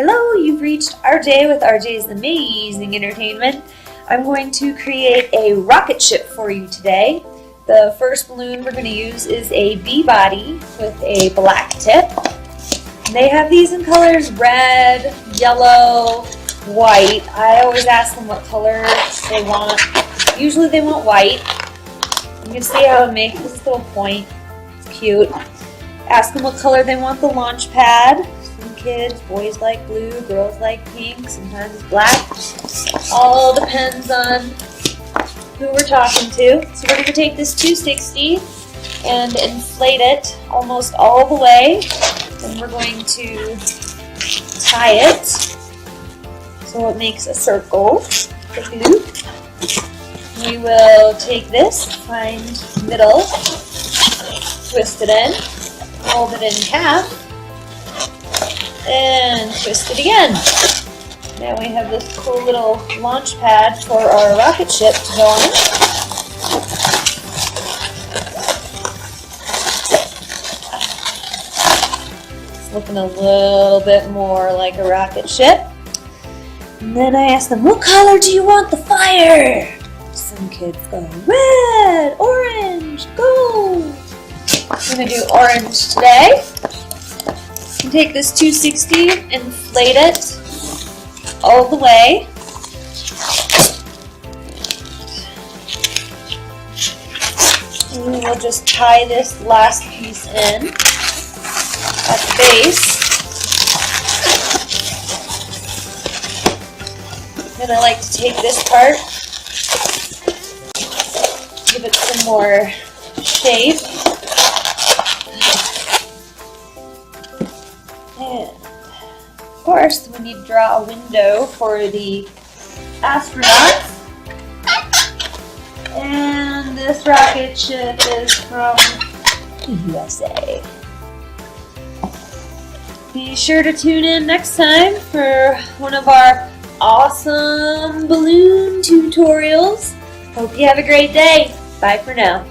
Hello, you've reached RJ with RJ's Amazing Entertainment. I'm going to create a rocket ship for you today. The first balloon we're going to use is a B-body with a black tip. They have these in colors red, yellow, white. I always ask them what color they want. Usually they want white. You can see how it makes this little point. It's cute. Ask them what color they want the launch pad. Some kids, boys like blue, girls like pink, sometimes it's black. All depends on who we're talking to. So we're going to take this 260 and inflate it almost all the way. Then we're going to tie it so it makes a circle. We will take this, find middle, twist it in, fold it in half, and twist it again. Now we have this cool little launch pad for our rocket ship to go on. It's looking a little bit more like a rocket ship. And then I asked them, what color do you want the fire? Some kids go, red, orange, gold. I'm going to do orange today. You take this 260, inflate it all the way. And we'll just tie this last piece in at the base. Then I like to take this part, give it some more shape. And of course, we need to draw a window for the astronauts. And this rocket ship is from the USA. Be sure to tune in next time for one of our awesome balloon tutorials. Hope you have a great day. Bye for now.